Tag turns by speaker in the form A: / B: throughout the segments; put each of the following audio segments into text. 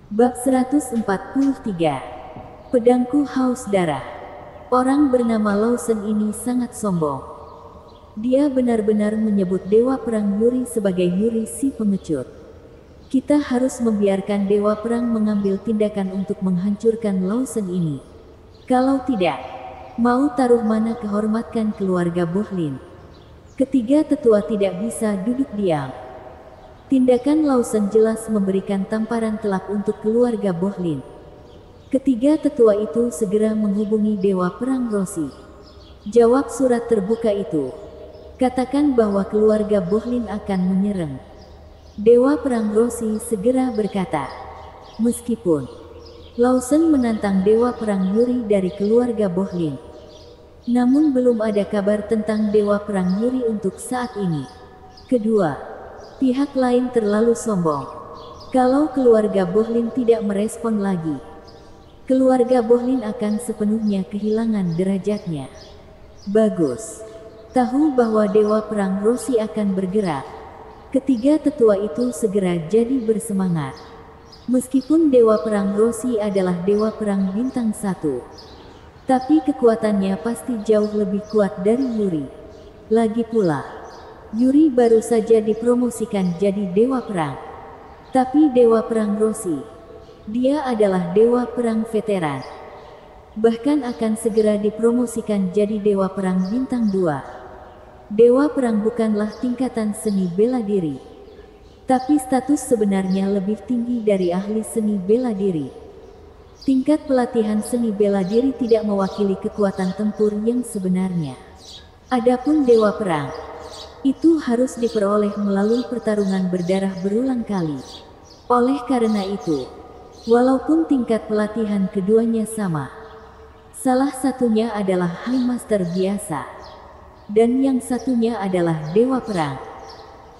A: Bab 143. Pedangku haus darah. Orang bernama Lawson ini sangat sombong. Dia benar-benar menyebut Dewa Perang Yuri sebagai Yuri si pengecut. Kita harus membiarkan Dewa Perang mengambil tindakan untuk menghancurkan Lawson ini. Kalau tidak, mau taruh mana kehormatan keluarga Bohlin. Ketiga tetua tidak bisa duduk diam. Tindakan Lawson jelas memberikan tamparan telak untuk keluarga Bohlin. Ketiga tetua itu segera menghubungi Dewa Perang Roshi. Jawab surat terbuka itu. Katakan bahwa keluarga Bohlin akan menyerang. Dewa Perang Roshi segera berkata, meskipun Lawson menantang Dewa Perang Yuri dari keluarga Bohlin, namun belum ada kabar tentang Dewa Perang Yuri untuk saat ini. Kedua, pihak lain terlalu sombong. Kalau keluarga Bohlin tidak merespon lagi, keluarga Bohlin akan sepenuhnya kehilangan derajatnya. Bagus. Tahu bahwa Dewa Perang Roshi akan bergerak. Ketiga tetua itu segera jadi bersemangat. Meskipun Dewa Perang Roshi adalah Dewa Perang Bintang 1, tapi kekuatannya pasti jauh lebih kuat dari Yuri. Lagi pula, Yuri baru saja dipromosikan jadi Dewa Perang. Tapi Dewa Perang Roshi, dia adalah Dewa Perang veteran. Bahkan akan segera dipromosikan jadi Dewa Perang Bintang 2. Dewa Perang bukanlah tingkatan seni bela diri, tapi status sebenarnya lebih tinggi dari ahli seni bela diri. Tingkat pelatihan seni bela diri tidak mewakili kekuatan tempur yang sebenarnya. Adapun Dewa Perang, itu harus diperoleh melalui pertarungan berdarah berulang kali. Oleh karena itu, walaupun tingkat pelatihan keduanya sama, salah satunya adalah High Master biasa, dan yang satunya adalah Dewa Perang.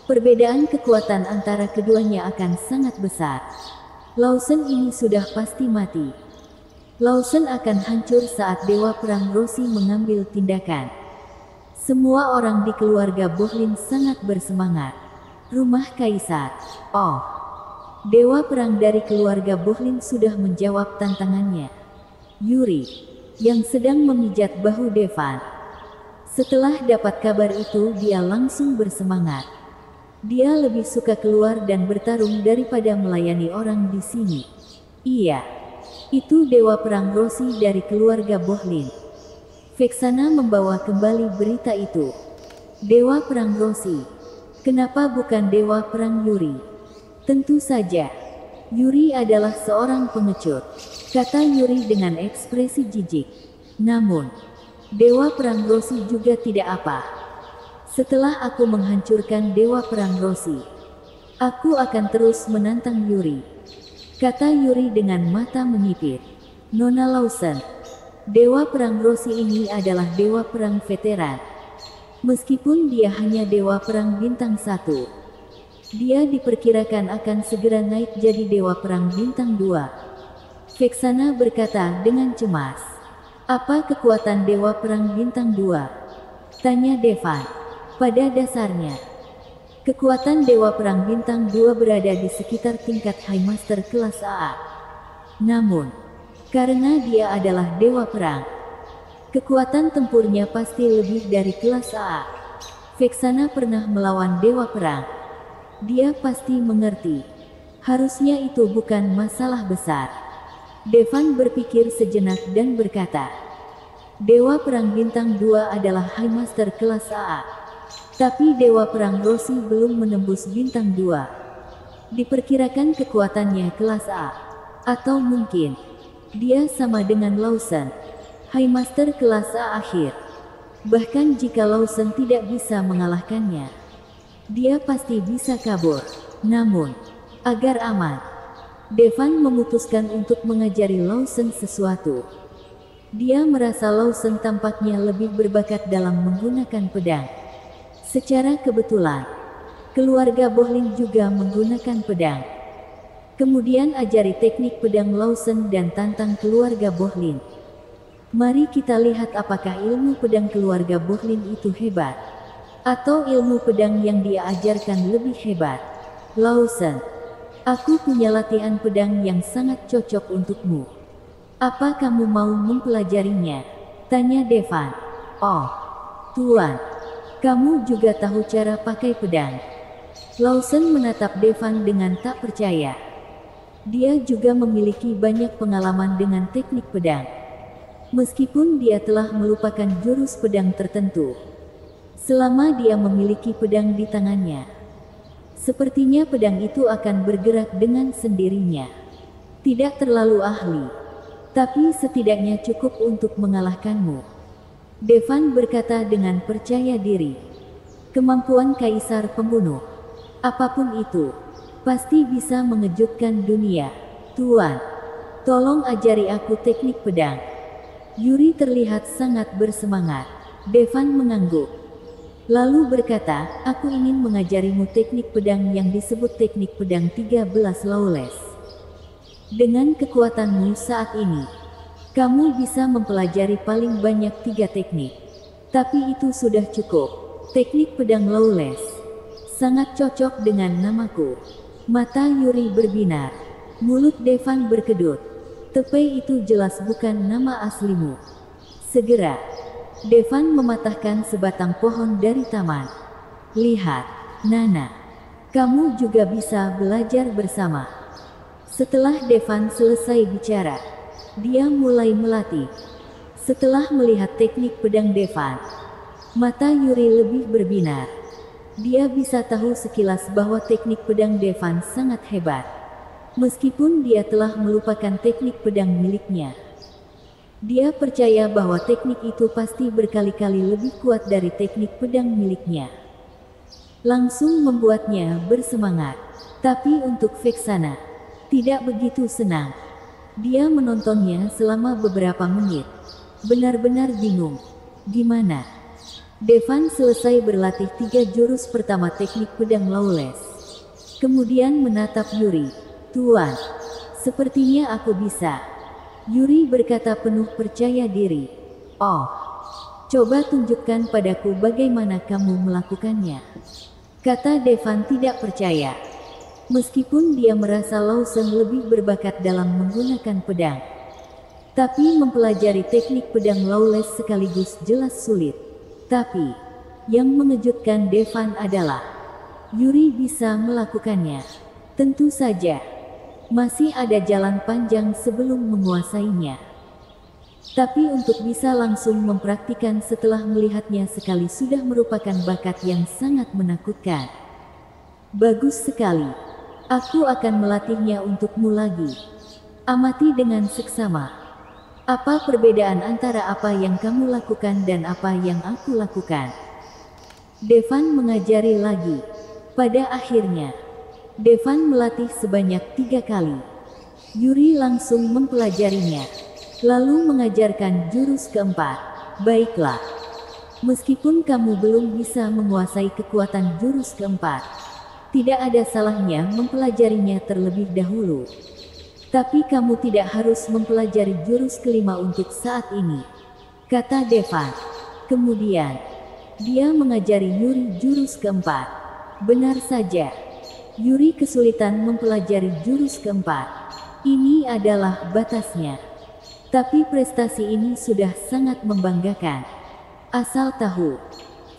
A: Perbedaan kekuatan antara keduanya akan sangat besar. Lawson ini sudah pasti mati. Lawson akan hancur saat Dewa Perang Roshi mengambil tindakan. Semua orang di keluarga Bohlin sangat bersemangat. Rumah Kaisar. Oh, Dewa Perang dari keluarga Bohlin sudah menjawab tantangannya. Yuri, yang sedang memijat bahu Devan. Setelah dapat kabar itu, dia langsung bersemangat. Dia lebih suka keluar dan bertarung daripada melayani orang di sini. Iya, itu Dewa Perang Roshi dari keluarga Bohlin. Vexana membawa kembali berita itu. Dewa Perang Roshi, kenapa bukan Dewa Perang Yuri? Tentu saja, Yuri adalah seorang pengecut, kata Yuri dengan ekspresi jijik. Namun, Dewa Perang Roshi juga tidak apa. Setelah aku menghancurkan Dewa Perang Roshi, aku akan terus menantang Yuri, kata Yuri dengan mata menyipit. Nona Lawson, Dewa Perang Roshi ini adalah Dewa Perang veteran. Meskipun dia hanya Dewa Perang Bintang 1, dia diperkirakan akan segera naik jadi Dewa Perang Bintang 2. Vexana berkata dengan cemas. Apa kekuatan Dewa Perang Bintang 2? Tanya Devan. Pada dasarnya, kekuatan Dewa Perang Bintang 2 berada di sekitar tingkat High Master kelas AA. Namun, karena dia adalah Dewa Perang, kekuatan tempurnya pasti lebih dari kelas AA. Vexana pernah melawan Dewa Perang. Dia pasti mengerti. Harusnya itu bukan masalah besar. Devan berpikir sejenak dan berkata, Dewa Perang Bintang 2 adalah High Master kelas AA. Tapi Dewa Perang Roshi belum menembus Bintang 2. Diperkirakan kekuatannya kelas A. Atau mungkin, dia sama dengan Lawson, High Master kelas A akhir. Bahkan jika Lawson tidak bisa mengalahkannya, dia pasti bisa kabur. Namun, agar aman, Devan memutuskan untuk mengajari Lawson sesuatu. Dia merasa Lawson tampaknya lebih berbakat dalam menggunakan pedang. Secara kebetulan, keluarga Bohlin juga menggunakan pedang. Kemudian ajari teknik pedang Lawson dan tantang keluarga Bohlin. Mari kita lihat apakah ilmu pedang keluarga Bohlin itu hebat, atau ilmu pedang yang dia ajarkan lebih hebat. Lawson, Aku punya latihan pedang yang sangat cocok untukmu. Apa kamu mau mempelajarinya? Tanya Devan. Oh, Tuan. Kamu juga tahu cara pakai pedang. Lawson menatap Devan dengan tak percaya. Dia juga memiliki banyak pengalaman dengan teknik pedang. Meskipun dia telah melupakan jurus pedang tertentu. Selama dia memiliki pedang di tangannya, sepertinya pedang itu akan bergerak dengan sendirinya. Tidak terlalu ahli, tapi setidaknya cukup untuk mengalahkanmu. Devan berkata dengan percaya diri. Kemampuan kaisar pembunuh, apapun itu, pasti bisa mengejutkan dunia. Tuan, tolong ajari aku teknik pedang. Yuri terlihat sangat bersemangat. Devan mengangguk. Lalu berkata, aku ingin mengajarimu teknik pedang yang disebut teknik pedang 13 Lawless. Dengan kekuatanmu saat ini, kamu bisa mempelajari paling banyak 3 teknik. Tapi itu sudah cukup. Teknik pedang Lawless sangat cocok dengan namaku. Mata Yuri berbinar. Mulut Devan berkedut. Tepei itu jelas bukan nama aslimu. Segera Devan mematahkan sebatang pohon dari taman. Lihat, Nana. Kamu juga bisa belajar bersama. Setelah Devan selesai bicara, dia mulai melatih. Setelah melihat teknik pedang Devan, mata Yuri lebih berbinar. Dia bisa tahu sekilas bahwa teknik pedang Devan sangat hebat. Meskipun dia telah melupakan teknik pedang miliknya. Dia percaya bahwa teknik itu pasti berkali-kali lebih kuat dari teknik pedang miliknya. Langsung membuatnya bersemangat. Tapi untuk Vexana, tidak begitu senang. Dia menontonnya selama beberapa menit. Benar-benar bingung. Gimana? Devan selesai berlatih 3 jurus pertama teknik pedang Lawless. Kemudian menatap Yuri. Tuan, sepertinya aku bisa. Yuri berkata penuh percaya diri. Oh, coba tunjukkan padaku bagaimana kamu melakukannya. Kata Devan tidak percaya. Meskipun dia merasa Lawson lebih berbakat dalam menggunakan pedang. Tapi mempelajari teknik pedang Lawless sekaligus jelas sulit. Tapi, yang mengejutkan Devan adalah, Yuri bisa melakukannya. Tentu saja. Masih ada jalan panjang sebelum menguasainya. Tapi untuk bisa langsung mempraktikkan setelah melihatnya sekali sudah merupakan bakat yang sangat menakutkan. Bagus sekali. Aku akan melatihnya untukmu lagi. Amati dengan seksama. Apa perbedaan antara apa yang kamu lakukan dan apa yang aku lakukan? Devan mengajari lagi. Pada akhirnya, Devan melatih sebanyak 3 kali. Yuri langsung mempelajarinya. Lalu mengajarkan jurus keempat. Baiklah. Meskipun kamu belum bisa menguasai kekuatan jurus keempat, tidak ada salahnya mempelajarinya terlebih dahulu. Tapi kamu tidak harus mempelajari jurus kelima untuk saat ini. Kata Devan. Kemudian, dia mengajari Yuri jurus keempat. Benar saja. Yuri kesulitan mempelajari jurus keempat. Ini adalah batasnya. Tapi prestasi ini sudah sangat membanggakan. Asal tahu,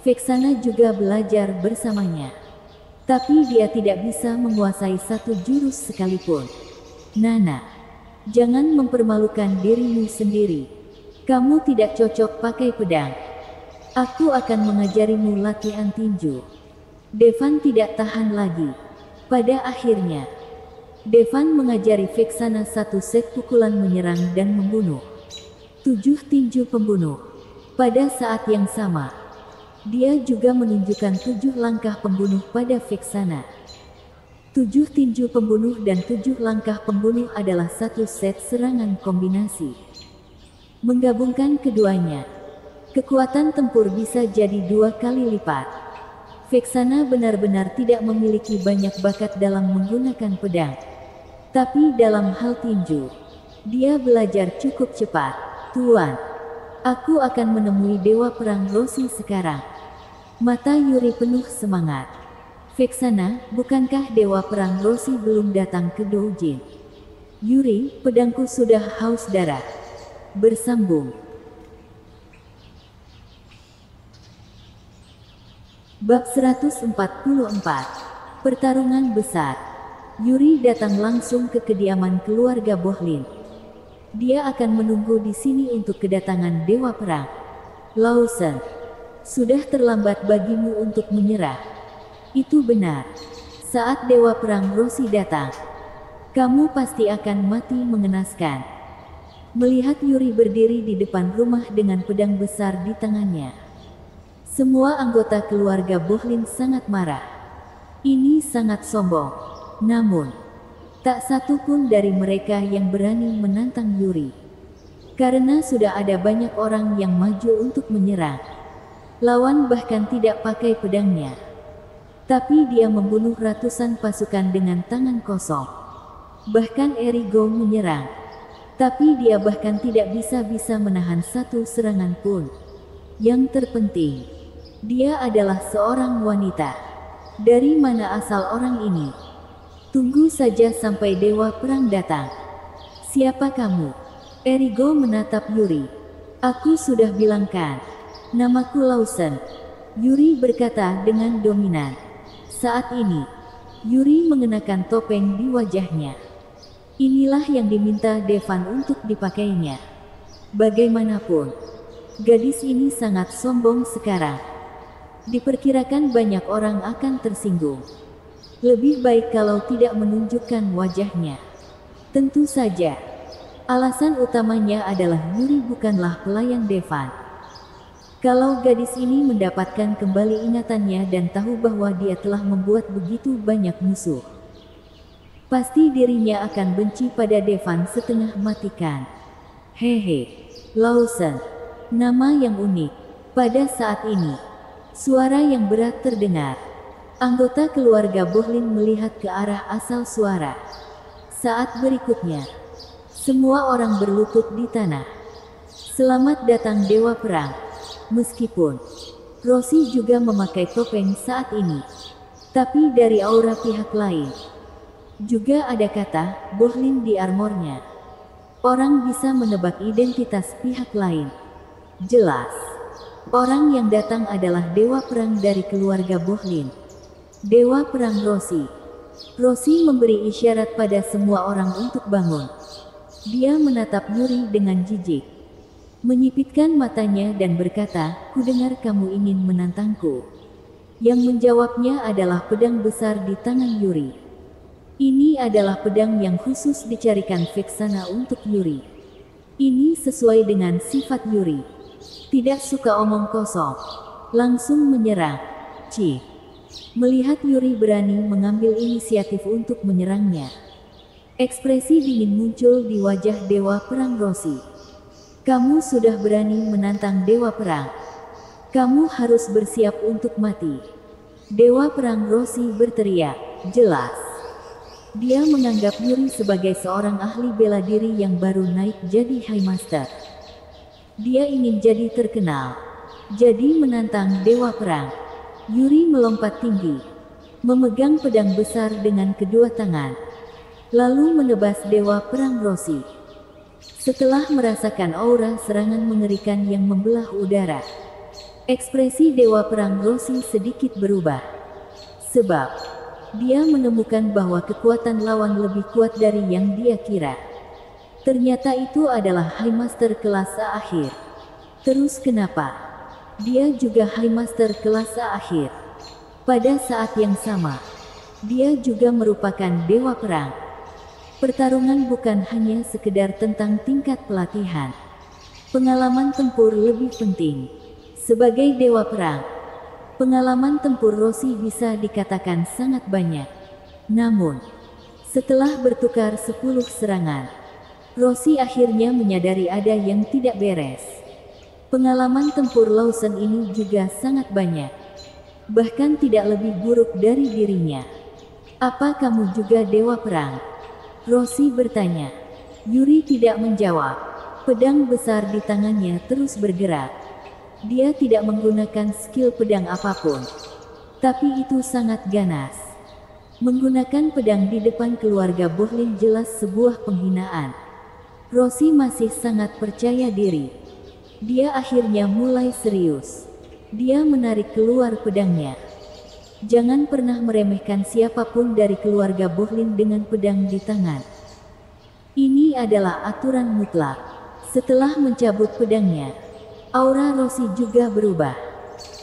A: Vexana juga belajar bersamanya. Tapi dia tidak bisa menguasai 1 jurus sekalipun. Nana, jangan mempermalukan dirimu sendiri. Kamu tidak cocok pakai pedang. Aku akan mengajarimu latihan tinju. Devan tidak tahan lagi. Pada akhirnya, Devan mengajari Vexana 1 set pukulan menyerang dan membunuh. 7 tinju pembunuh. Pada saat yang sama, dia juga menunjukkan 7 langkah pembunuh pada Vexana. 7 tinju pembunuh dan 7 langkah pembunuh adalah 1 set serangan kombinasi. Menggabungkan keduanya, kekuatan tempur bisa jadi 2 kali lipat. Vexana benar-benar tidak memiliki banyak bakat dalam menggunakan pedang. Tapi dalam hal tinju, dia belajar cukup cepat. Tuan, aku akan menemui Dewa Perang Roshi sekarang. Mata Yuri penuh semangat. Vexana, bukankah Dewa Perang Roshi belum datang ke Doujin? Yuri, pedangku sudah haus darah. Bersambung. Bab 144. Pertarungan besar. Yuri datang langsung ke kediaman keluarga Bohlin. Dia akan menunggu di sini untuk kedatangan Dewa Perang. Lawson, sudah terlambat bagimu untuk menyerah. Itu benar. Saat Dewa Perang Roshi datang, kamu pasti akan mati mengenaskan. Melihat Yuri berdiri di depan rumah dengan pedang besar di tangannya, semua anggota keluarga Bohlin sangat marah. Ini sangat sombong. Namun, tak satu pun dari mereka yang berani menantang Yuri. Karena sudah ada banyak orang yang maju untuk menyerang. Lawan bahkan tidak pakai pedangnya. Tapi dia membunuh ratusan pasukan dengan tangan kosong. Bahkan Erigo menyerang. Tapi dia bahkan tidak bisa menahan satu serangan pun. Yang terpenting, dia adalah seorang wanita. Dari mana asal orang ini? Tunggu saja sampai Dewa Perang datang. Siapa kamu? Erigo menatap Yuri. Aku sudah bilang kan, namaku Lawson. Yuri berkata dengan dominan. Saat ini, Yuri mengenakan topeng di wajahnya. Inilah yang diminta Devan untuk dipakainya. Bagaimanapun, gadis ini sangat sombong sekarang. Diperkirakan banyak orang akan tersinggung. Lebih baik kalau tidak menunjukkan wajahnya. Tentu saja, alasan utamanya adalah Yuri bukanlah pelayan Devan. Kalau gadis ini mendapatkan kembali ingatannya dan tahu bahwa dia telah membuat begitu banyak musuh, pasti dirinya akan benci pada Devan setengah matikan. Hehe, Lawson, nama yang unik. Pada saat ini, suara yang berat terdengar. Anggota keluarga Bohlin melihat ke arah asal suara. Saat berikutnya, semua orang berlutut di tanah. Selamat datang Dewa Perang. Meskipun Roshi juga memakai topeng saat ini, tapi dari aura pihak lain, juga ada kata Bohlin di armornya. Orang bisa menebak identitas pihak lain. Jelas, orang yang datang adalah Dewa Perang dari keluarga Bohlin. Dewa Perang Roshi. Roshi memberi isyarat pada semua orang untuk bangun. Dia menatap Yuri dengan jijik, menyipitkan matanya dan berkata, "Kudengar kamu ingin menantangku." Yang menjawabnya adalah pedang besar di tangan Yuri. Ini adalah pedang yang khusus dicarikan Vexana untuk Yuri. Ini sesuai dengan sifat Yuri. Tidak suka omong kosong. Langsung menyerang. Cih. Melihat Yuri berani mengambil inisiatif untuk menyerangnya, ekspresi dingin muncul di wajah Dewa Perang Roshi. Kamu sudah berani menantang Dewa Perang. Kamu harus bersiap untuk mati. Dewa Perang Roshi berteriak. Jelas, dia menganggap Yuri sebagai seorang ahli bela diri yang baru naik jadi High Master. Dia ingin jadi terkenal, jadi menantang Dewa Perang. Yuri melompat tinggi, memegang pedang besar dengan kedua tangan, lalu menebas Dewa Perang Roshi. Setelah merasakan aura serangan mengerikan yang membelah udara, ekspresi Dewa Perang Roshi sedikit berubah. Sebab, dia menemukan bahwa kekuatan lawan lebih kuat dari yang dia kira. Ternyata itu adalah High Master kelas A akhir. Terus kenapa? Dia juga High Master kelas A akhir. Pada saat yang sama, dia juga merupakan Dewa Perang. Pertarungan bukan hanya sekedar tentang tingkat pelatihan. Pengalaman tempur lebih penting. Sebagai Dewa Perang, pengalaman tempur Roshi bisa dikatakan sangat banyak. Namun, setelah bertukar 10 serangan, Roshi akhirnya menyadari ada yang tidak beres. Pengalaman tempur Lawson ini juga sangat banyak. Bahkan tidak lebih buruk dari dirinya. Apa kamu juga Dewa Perang? Roshi bertanya. Yuri tidak menjawab. Pedang besar di tangannya terus bergerak. Dia tidak menggunakan skill pedang apapun. Tapi itu sangat ganas. Menggunakan pedang di depan keluarga Bohlin jelas sebuah penghinaan. Rosie masih sangat percaya diri. Dia akhirnya mulai serius. Dia menarik keluar pedangnya. Jangan pernah meremehkan siapapun dari keluarga Bohlin dengan pedang di tangan. Ini adalah aturan mutlak. Setelah mencabut pedangnya, aura Rosie juga berubah.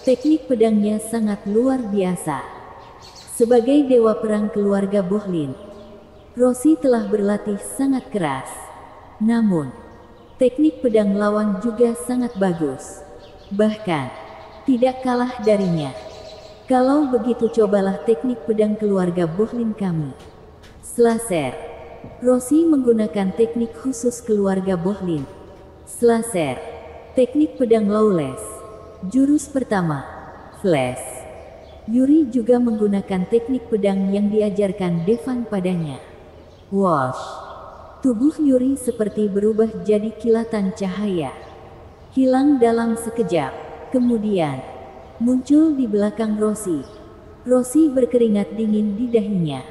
A: Teknik pedangnya sangat luar biasa. Sebagai dewa perang keluarga Bohlin, Rosie telah berlatih sangat keras. Namun, teknik pedang lawan juga sangat bagus. Bahkan, tidak kalah darinya. Kalau begitu cobalah teknik pedang keluarga Bohlin kami. Slasher. Rosie menggunakan teknik khusus keluarga Bohlin. Slasher. Teknik pedang lawless. Jurus pertama. Flash. Yuri juga menggunakan teknik pedang yang diajarkan Devan padanya. Whoosh! Tubuh Yuri seperti berubah jadi kilatan cahaya. Hilang dalam sekejap. Kemudian, muncul di belakang Rosie. Rosie berkeringat dingin di dahinya.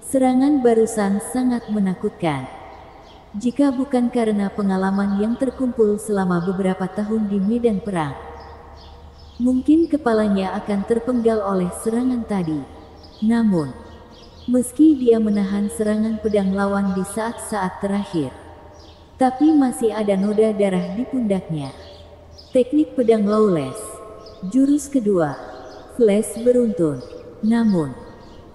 A: Serangan barusan sangat menakutkan. Jika bukan karena pengalaman yang terkumpul selama beberapa tahun di medan perang, mungkin kepalanya akan terpenggal oleh serangan tadi. Namun, meski dia menahan serangan pedang lawan di saat-saat terakhir, tapi masih ada noda darah di pundaknya. Teknik pedang lawless. Jurus kedua. Flash beruntun. Namun,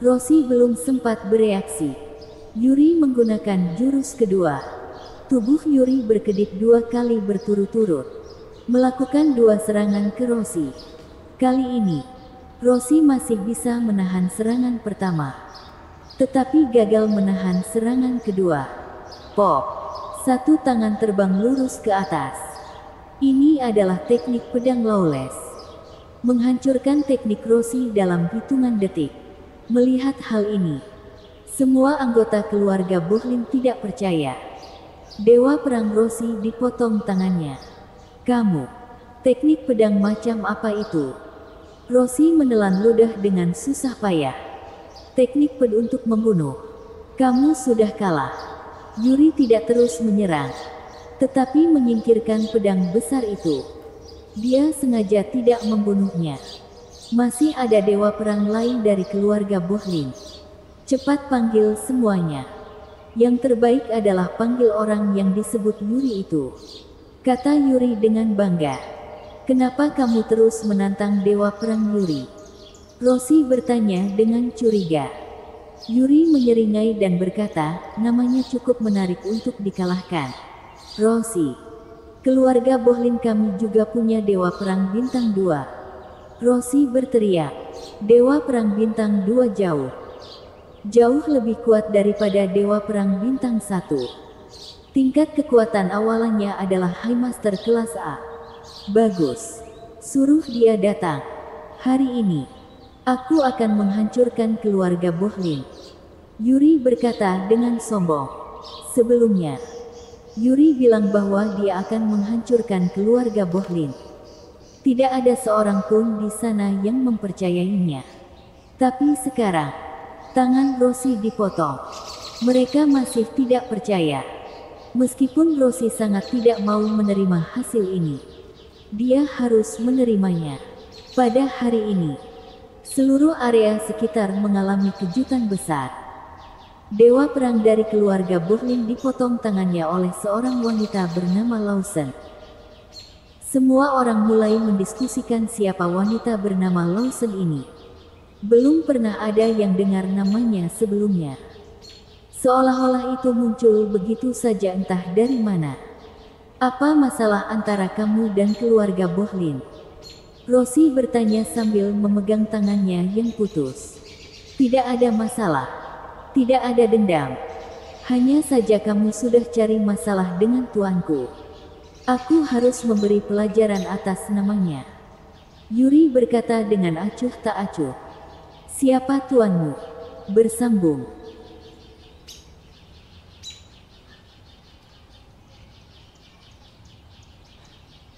A: Rosie belum sempat bereaksi. Yuri menggunakan jurus kedua. Tubuh Yuri berkedip 2 kali berturut-turut, melakukan 2 serangan ke Rosie. Kali ini, Rosie masih bisa menahan serangan pertama, tetapi gagal menahan serangan kedua. Pop! Satu tangan terbang lurus ke atas. Ini adalah teknik pedang lawless. Menghancurkan teknik Rosie dalam hitungan detik. Melihat hal ini, semua anggota keluarga Bohlin tidak percaya. Dewa perang Rosie dipotong tangannya. Kamu, teknik pedang macam apa itu? Rosie menelan ludah dengan susah payah. Teknik pedang untuk membunuh. Kamu sudah kalah. Yuri tidak terus menyerang, tetapi menyingkirkan pedang besar itu. Dia sengaja tidak membunuhnya. Masih ada dewa perang lain dari keluarga Bohlin. Cepat panggil semuanya. Yang terbaik adalah panggil orang yang disebut Yuri itu, kata Yuri dengan bangga. Kenapa kamu terus menantang dewa perang Yuri? Rosie bertanya dengan curiga. Yuri menyeringai dan berkata, namanya cukup menarik untuk dikalahkan. Rosie, keluarga Bohlin kami juga punya dewa perang bintang 2. Rosie berteriak, dewa perang bintang 2 jauh lebih kuat daripada dewa perang bintang 1. Tingkat kekuatan awalannya adalah High Master kelas A. Bagus. Suruh dia datang. Hari ini, aku akan menghancurkan keluarga Bohlin. Yuri berkata dengan sombong. Sebelumnya, Yuri bilang bahwa dia akan menghancurkan keluarga Bohlin. Tidak ada seorang pun di sana yang mempercayainya. Tapi sekarang, tangan Rosie dipotong. Mereka masih tidak percaya. Meskipun Rosie sangat tidak mau menerima hasil ini, dia harus menerimanya. Pada hari ini, seluruh area sekitar mengalami kejutan besar. Dewa perang dari keluarga Bohlin dipotong tangannya oleh seorang wanita bernama Lawson. Semua orang mulai mendiskusikan siapa wanita bernama Lawson ini. Belum pernah ada yang dengar namanya sebelumnya. Seolah-olah itu muncul begitu saja entah dari mana. Apa masalah antara kamu dan keluarga Bohlin? Rosie bertanya sambil memegang tangannya yang putus. Tidak ada masalah. Tidak ada dendam. Hanya saja kamu sudah cari masalah dengan tuanku. Aku harus memberi pelajaran atas namanya. Yuri berkata dengan acuh tak acuh. Siapa tuanmu? Bersambung.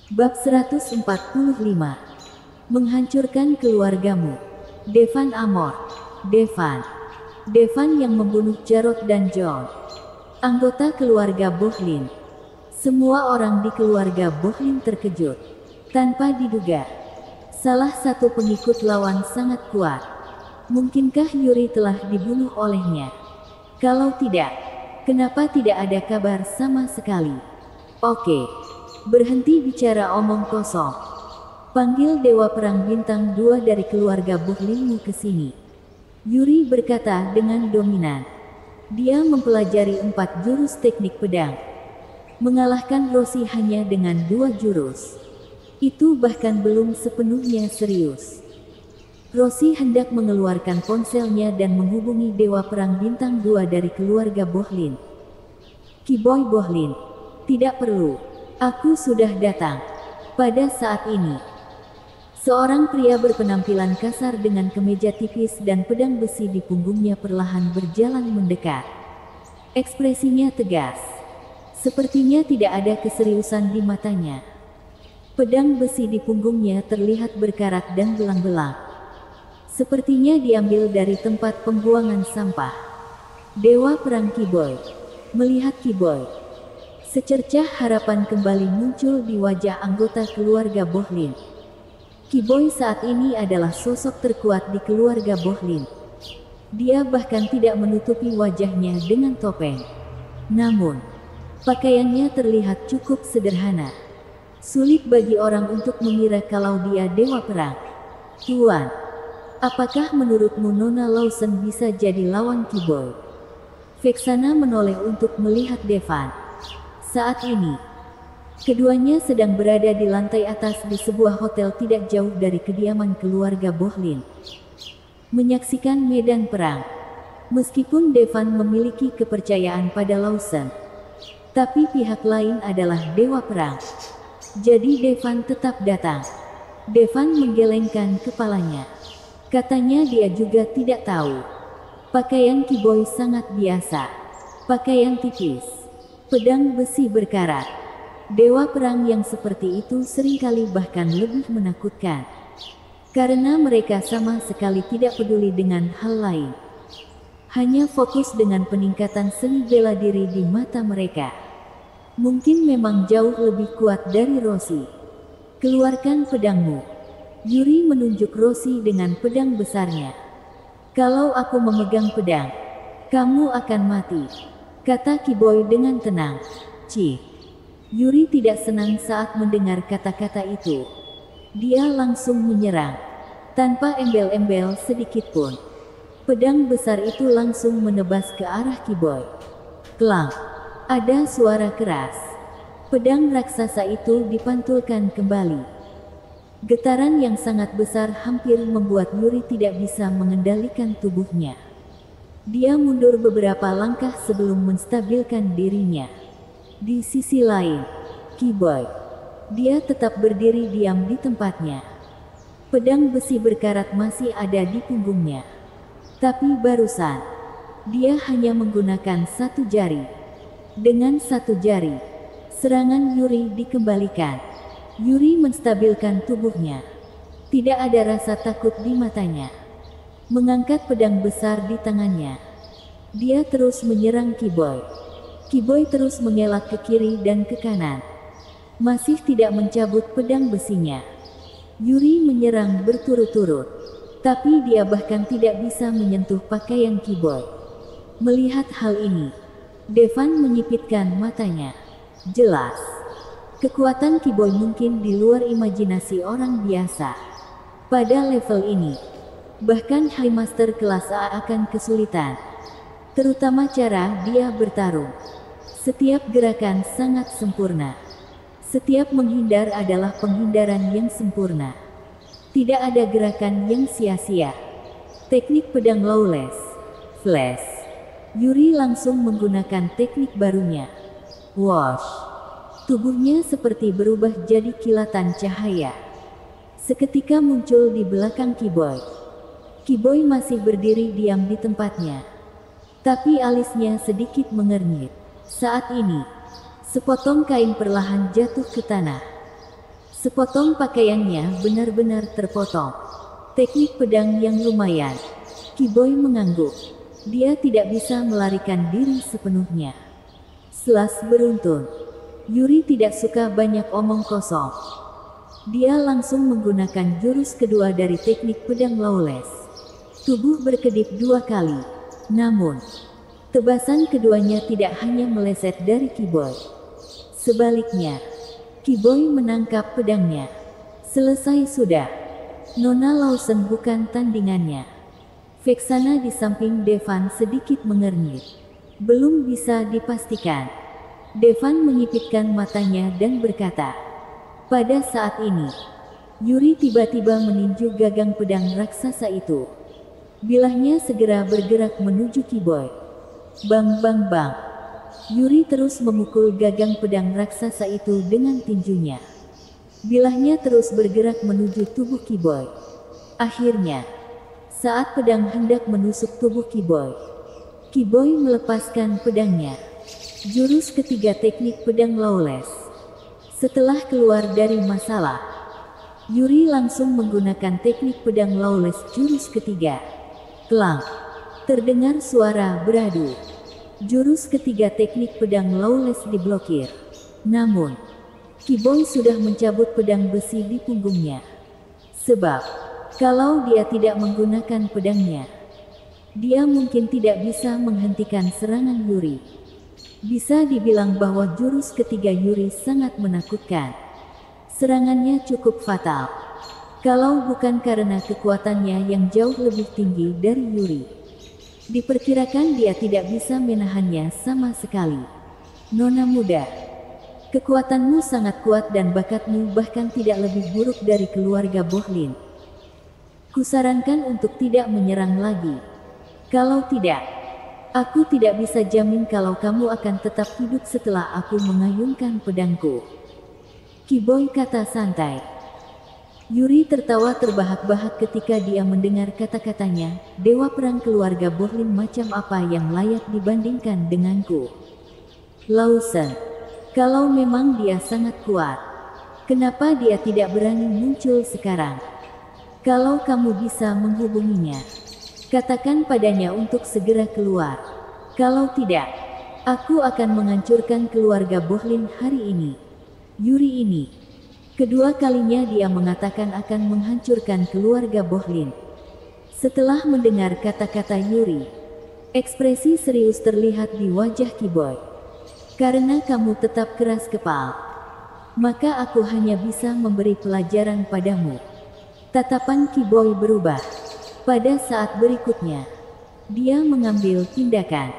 A: Bab 145. Menghancurkan keluargamu. Devan Amor. Devan yang membunuh Jarod dan John. Anggota keluarga Bohlin. Semua orang di keluarga Bohlin terkejut. Tanpa diduga, salah satu pengikut lawan sangat kuat. Mungkinkah Yuri telah dibunuh olehnya? Kalau tidak, kenapa tidak ada kabar sama sekali? Oke, berhenti bicara omong kosong. Panggil Dewa Perang Bintang 2 dari keluarga Bohlinmu ke sini. Yuri berkata dengan dominan. Dia mempelajari 4 jurus teknik pedang. Mengalahkan Rossi hanya dengan 2 jurus. Itu bahkan belum sepenuhnya serius. Rossi hendak mengeluarkan ponselnya dan menghubungi Dewa Perang Bintang 2 dari keluarga Bohlin. Kiboy Bohlin, tidak perlu. Aku sudah datang. Pada saat ini, seorang pria berpenampilan kasar dengan kemeja tipis dan pedang besi di punggungnya perlahan berjalan mendekat. Ekspresinya tegas. Sepertinya tidak ada keseriusan di matanya. Pedang besi di punggungnya terlihat berkarat dan belang-belang. Sepertinya diambil dari tempat pembuangan sampah. Dewa Perang Kiboy. Melihat Kiboy, secercah harapan kembali muncul di wajah anggota keluarga Bohlin. Kiboy saat ini adalah sosok terkuat di keluarga Bohlin. Dia bahkan tidak menutupi wajahnya dengan topeng. Namun, pakaiannya terlihat cukup sederhana. Sulit bagi orang untuk mengira kalau dia dewa perang. Tuan, apakah menurutmu Nona Lawson bisa jadi lawan Kiboy? Vexana menoleh untuk melihat Devan. Saat ini, keduanya sedang berada di lantai atas di sebuah hotel tidak jauh dari kediaman keluarga Bohlin. Menyaksikan medan perang. Meskipun Devan memiliki kepercayaan pada Lawson, tapi pihak lain adalah dewa perang. Jadi Devan tetap datang. Devan menggelengkan kepalanya. Katanya dia juga tidak tahu. Pakaian Kiboy sangat biasa. Pakaian tipis. Pedang besi berkarat. Dewa perang yang seperti itu seringkali bahkan lebih menakutkan. Karena mereka sama sekali tidak peduli dengan hal lain. Hanya fokus dengan peningkatan seni bela diri di mata mereka. Mungkin memang jauh lebih kuat dari Rossi. Keluarkan pedangmu. Yuri menunjuk Rossi dengan pedang besarnya. Kalau aku memegang pedang, kamu akan mati, kata Kiboy dengan tenang. Cih. Yuri tidak senang saat mendengar kata-kata itu. Dia langsung menyerang, tanpa embel-embel sedikit pun. Pedang besar itu langsung menebas ke arah Kiboy. Klang. Ada suara keras. Pedang raksasa itu dipantulkan kembali. Getaran yang sangat besar hampir membuat Yuri tidak bisa mengendalikan tubuhnya. Dia mundur beberapa langkah sebelum menstabilkan dirinya. Di sisi lain, Kiboy. Dia tetap berdiri diam di tempatnya. Pedang besi berkarat masih ada di punggungnya. Tapi barusan, dia hanya menggunakan 1 jari. Dengan 1 jari, serangan Yuri dikembalikan. Yuri menstabilkan tubuhnya. Tidak ada rasa takut di matanya. Mengangkat pedang besar di tangannya. Dia terus menyerang Kiboy. Kiboy terus mengelak ke kiri dan ke kanan. Masih tidak mencabut pedang besinya. Yuri menyerang berturut-turut. Tapi dia bahkan tidak bisa menyentuh pakaian Kiboy. Melihat hal ini, Devan menyipitkan matanya. Jelas, kekuatan Kiboy mungkin di luar imajinasi orang biasa. Pada level ini, bahkan High Master kelas A akan kesulitan. Terutama cara dia bertarung. Setiap gerakan sangat sempurna. Setiap menghindar adalah penghindaran yang sempurna. Tidak ada gerakan yang sia-sia. Teknik pedang lawless. Flash. Yuri langsung menggunakan teknik barunya. Wash. Tubuhnya seperti berubah jadi kilatan cahaya. Seketika muncul di belakang Kiboy. Kiboy masih berdiri diam di tempatnya. Tapi alisnya sedikit mengernyit. Saat ini, sepotong kain perlahan jatuh ke tanah. Sepotong pakaiannya benar-benar terpotong. Teknik pedang yang lumayan. Kiboy mengangguk. Dia tidak bisa melarikan diri sepenuhnya. Selas beruntun. Yuri tidak suka banyak omong kosong. Dia langsung menggunakan jurus kedua dari teknik pedang lawless. Tubuh berkedip 2 kali. Namun, tebasan keduanya tidak hanya meleset dari Kiboy. Sebaliknya, Kiboy menangkap pedangnya. Selesai sudah. Nona Lawson bukan tandingannya. Vexana di samping Devan sedikit mengernyit. Belum bisa dipastikan. Devan menyipitkan matanya dan berkata, pada saat ini, Yuri tiba-tiba meninju gagang pedang raksasa itu. Bilahnya segera bergerak menuju Kiboy. Bang bang bang. Yuri terus memukul gagang pedang raksasa itu dengan tinjunya. Bilahnya terus bergerak menuju tubuh Kiboy. Akhirnya, saat pedang hendak menusuk tubuh Kiboy, Kiboy melepaskan pedangnya. Jurus ketiga teknik pedang lawless. Setelah keluar dari masalah, Yuri langsung menggunakan teknik pedang lawless jurus ketiga. Klang. Terdengar suara beradu. Jurus ketiga teknik pedang lawless diblokir. Namun, Kiboy sudah mencabut pedang besi di punggungnya. Sebab, kalau dia tidak menggunakan pedangnya, dia mungkin tidak bisa menghentikan serangan Yuri. Bisa dibilang bahwa jurus ketiga Yuri sangat menakutkan. Serangannya cukup fatal. Kalau bukan karena kekuatannya yang jauh lebih tinggi dari Yuri, diperkirakan dia tidak bisa menahannya sama sekali. Nona muda, kekuatanmu sangat kuat dan bakatmu bahkan tidak lebih buruk dari keluarga Bohlin. Kusarankan untuk tidak menyerang lagi. Kalau tidak, aku tidak bisa jamin kalau kamu akan tetap hidup setelah aku mengayunkan pedangku. Kiboy kata santai. Yuri tertawa terbahak-bahak ketika dia mendengar kata-katanya, dewa perang keluarga Bohlin macam apa yang layak dibandingkan denganku. Lawson, kalau memang dia sangat kuat, kenapa dia tidak berani muncul sekarang? Kalau kamu bisa menghubunginya, katakan padanya untuk segera keluar. Kalau tidak, aku akan menghancurkan keluarga Bohlin hari ini. Yuri ini, kedua kalinya dia mengatakan akan menghancurkan keluarga Bohlin. Setelah mendengar kata-kata Yuri, ekspresi serius terlihat di wajah Kiboy. Karena kamu tetap keras kepala, maka aku hanya bisa memberi pelajaran padamu. Tatapan Kiboy berubah. Pada saat berikutnya, dia mengambil tindakan.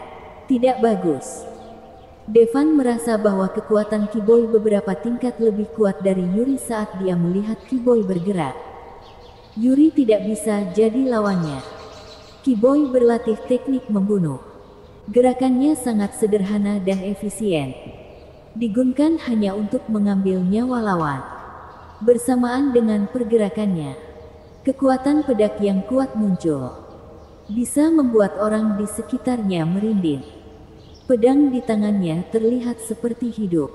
A: Tidak bagus. Devan merasa bahwa kekuatan Kiboy beberapa tingkat lebih kuat dari Yuri saat dia melihat Kiboy bergerak. Yuri tidak bisa jadi lawannya. Kiboy berlatih teknik membunuh. Gerakannya sangat sederhana dan efisien. Digunakan hanya untuk mengambil nyawa lawan. Bersamaan dengan pergerakannya, kekuatan pedang yang kuat muncul. Bisa membuat orang di sekitarnya merinding. Pedang di tangannya terlihat seperti hidup.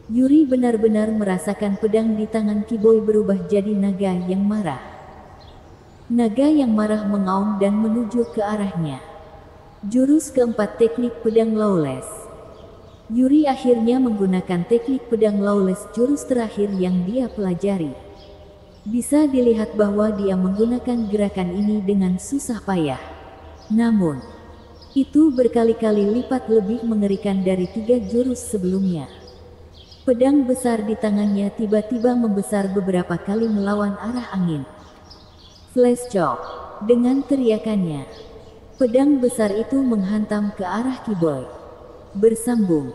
A: Yuri benar-benar merasakan pedang di tangan Kiboy berubah jadi naga yang marah. Naga yang marah mengaum dan menuju ke arahnya. Jurus keempat teknik pedang lawless. Yuri akhirnya menggunakan teknik pedang lawless jurus terakhir yang dia pelajari. Bisa dilihat bahwa dia menggunakan gerakan ini dengan susah payah. Namun, itu berkali-kali lipat lebih mengerikan dari 3 jurus sebelumnya. Pedang besar di tangannya tiba-tiba membesar beberapa kali melawan arah angin. Flash chop. Dengan teriakannya, pedang besar itu menghantam ke arah Kiboy. Bersambung.